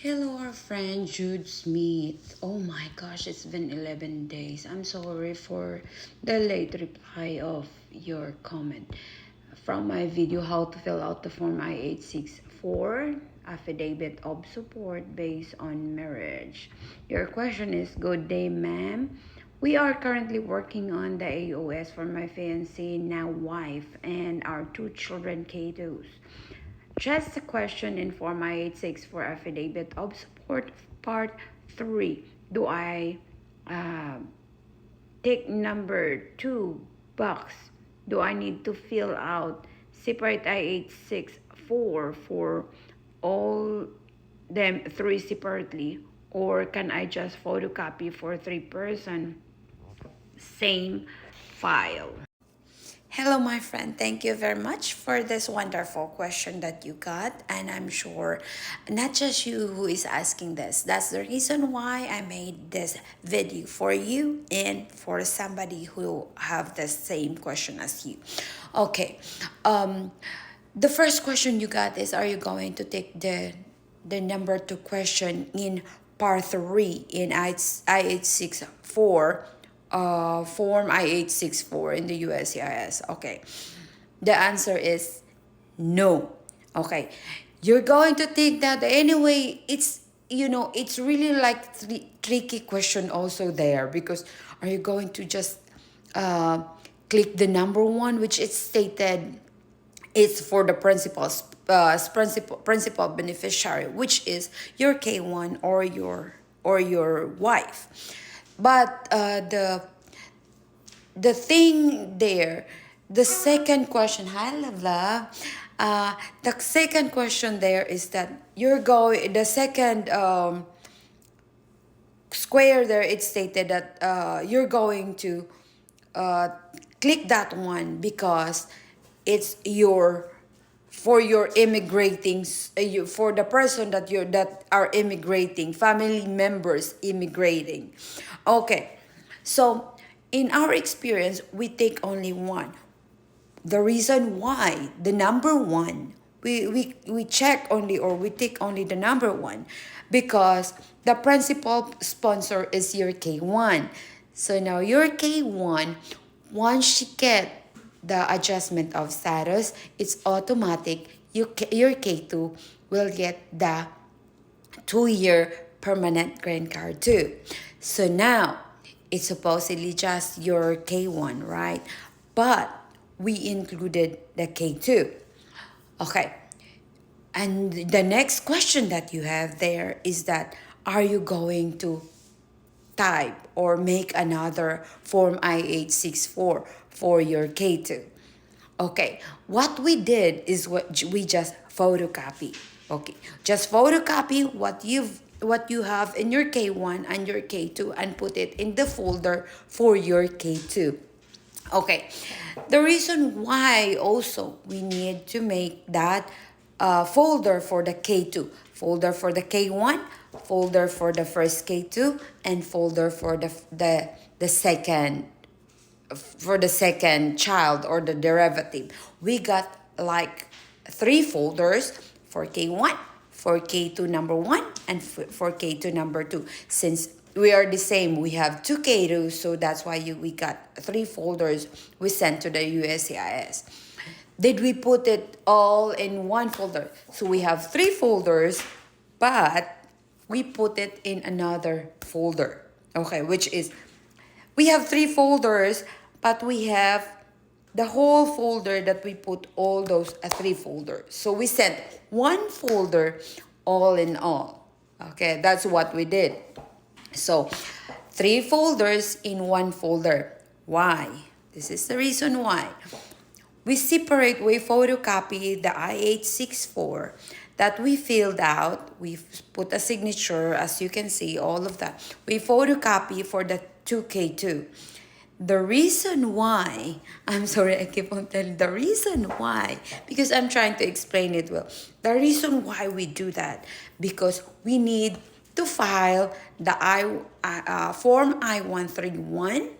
Hello, our friend Jude Smith. Oh my gosh, it's been 11 days. I'm sorry for the late reply of your comment. From my video, how to fill out the form I-864, affidavit of support based on marriage. Your question is, good day, ma'am. We are currently working on the AOS for my fiancé, now wife, and our two children, kiddos. Just a question in Form I-864 Affidavit of Support Part 3. Do I uh, take number 2 box? Do I need to fill out separate I-864 for all them 3 separately? Or can I just photocopy for 3 person same file? Hello, my friend. Thank you very much for this wonderful question that you got. And I'm sure not just you who is asking this. That's the reason why I made this video for you and for somebody who have the same question as you. Okay. The first question you got is, are you going to take the number 2 question in part 3 in I-864 form I-864 in the USCIS? Okay. The answer is no. Okay. You're going to take that anyway. It's really like tricky question also there, because are you going to just click the number 1, which is stated it's for the principal beneficiary, which is your K1 or your wife. But the thing there, the second question, hi love love. The second question there is that the second square there, it stated that you're going to uh, click that one because it's for your immigrating, for the person that are immigrating, family members immigrating. Okay, so in our experience, we take only one. The reason why the number 1, we check only, or we take only the number 1, because the principal sponsor is your K1. So now your K1, once you get the adjustment of status, it's automatic. Your K2 will get the 2-year permanent green card too. So now it's supposedly just your K1, right? But we included the K2. Okay. And the next question that you have there is that, are you going to type or make another form I-864 for your K2? Okay, what we did is we just photocopy. Okay, just photocopy what you have in your K1 and your K2 and put it in the folder for your K2. Okay, the reason why also we need to make that folder for the K2, folder for the K1, folder for the first K2, and folder for the second child or the derivative. We got like 3 folders for K1, for K2 number 1, and for K2 number 2. Since we are the same, we have 2 K2s, so that's why we got 3 folders we sent to the USCIS. Did we put it all in one folder? So we have 3 folders, but we put it in another folder. Okay, which is, we have 3 folders, but we have the whole folder that we put all those 3 folders. So we sent 1 folder all in all. Okay, that's what we did. So 3 folders in 1 folder. Why? This is the reason why. We photocopy the I-864 that we filled out. We put a signature, as you can see, all of that. We photocopy for the 2K2. The reason why, I'm sorry, I keep on telling the reason why, because I'm trying to explain it well. The reason why we do that, because we need to file the Form I-131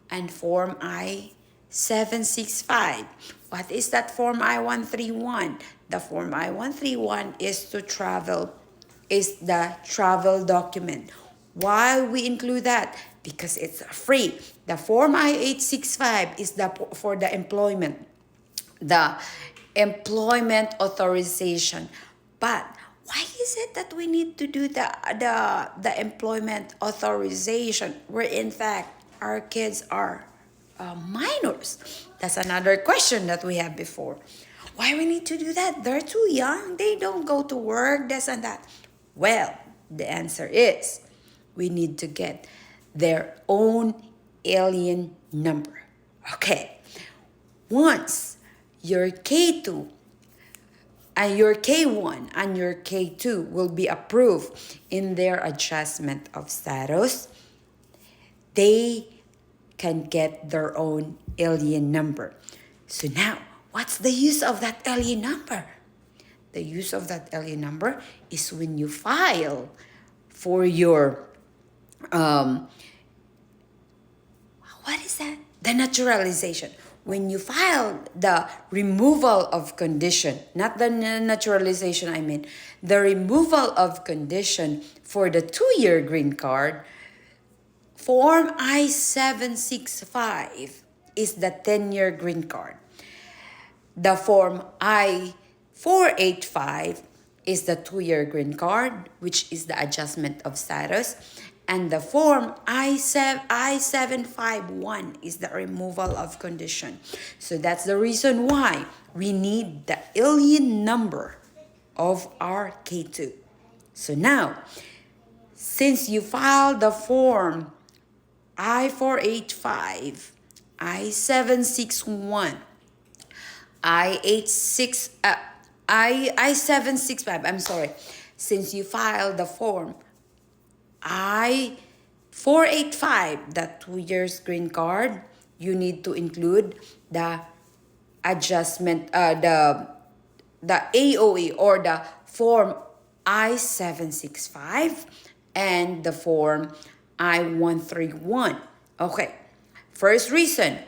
and Form I-765. What is that Form I-131? The Form I-131 is to travel is the travel document. Why we include that? Because it's free. The Form I-865 is for the employment authorization. But why is it that we need to do the employment authorization where in fact our kids are minors? That's another question that we have before. Why we need to do that? They're too young. They don't go to work, this and that. Well, the answer is we need to get their own alien number. Okay. Once your K2 and your K1 and your K2 will be approved in their adjustment of status, they can get their own alien number. So now, what's the use of that alien number? The use of that alien number is when you file for your, what is that? The naturalization. When you file the removal of condition, not the naturalization, I mean, the removal of condition for the 2-year green card, Form I-765 is the 10-year green card. The Form I-485 is the 2-year green card, which is the adjustment of status. And the Form I-751 is the removal of condition. So that's the reason why we need the alien number of our K2. So now, since you filed the Form I-485, I-761, I-765, I'm sorry. Since you filed the Form I-485, that 2 years green card, you need to include the adjustment, the AOE or the Form I-765 and the Form I-131. Okay, first reason,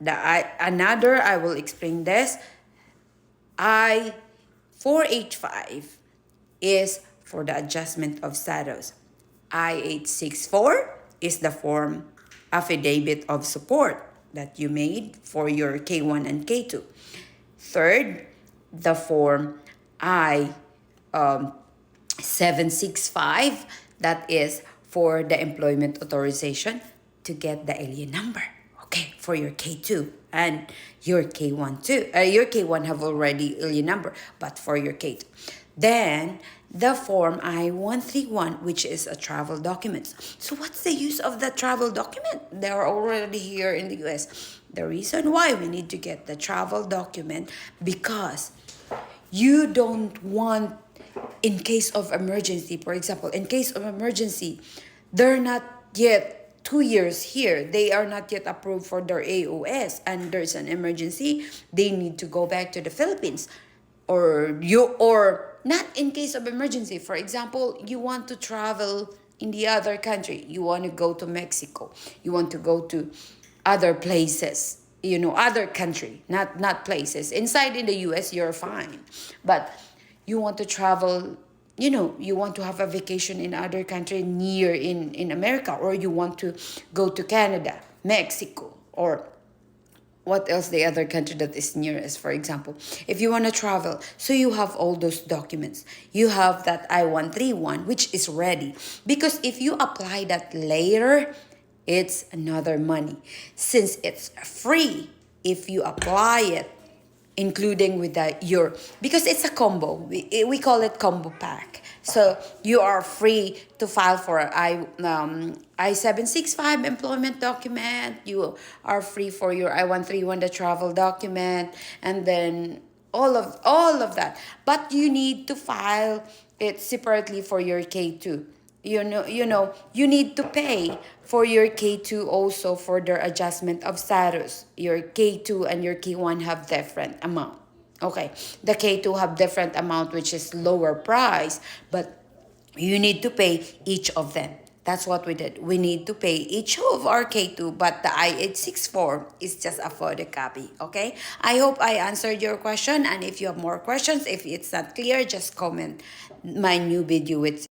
I will explain this. I-485 is for the adjustment of status. I-864 is the form affidavit of support that you made for your K1 and K2. Third, the Form I-765, that is for the employment authorization to get the alien number. Okay, for your K2 and your K1 too. Your K1 have already alien number, but for your K2. Then, the Form I-131, which is a travel document. So what's the use of the travel document? They are already here in the US. The reason why we need to get the travel document, because you don't want, in case of emergency, for example, in case of emergency, they're not yet 2 years here. They are not yet approved for their AOS and there's an emergency. They need to go back to the Philippines. Or not in case of emergency. For example, you want to travel in the other country. You want to go to Mexico. You want to go to other places. Other country, not places. Inside in the US, you're fine. But you want to travel, you want to have a vacation in other country near in America, or you want to go to Canada, Mexico, or what else the other country that is nearest, for example. If you want to travel, so you have all those documents. You have that I-131, which is ready. Because if you apply that later, it's another money. Since it's free, if you apply it, including with because it's a combo. We call it combo pack. So you are free to file for I-765 employment document. You are free for your I-131, the travel document, and then all of that. But you need to file it separately for your K2. You need to pay for your K2 also for their adjustment of status. Your K2 and your K1 have different amount. Okay, the K2 have different amount, which is lower price, but you need to pay each of them. That's what we did. We need to pay each of our K2, but the I-864 is just a photocopy, okay? I hope I answered your question, and if you have more questions, if it's not clear, just comment my new video with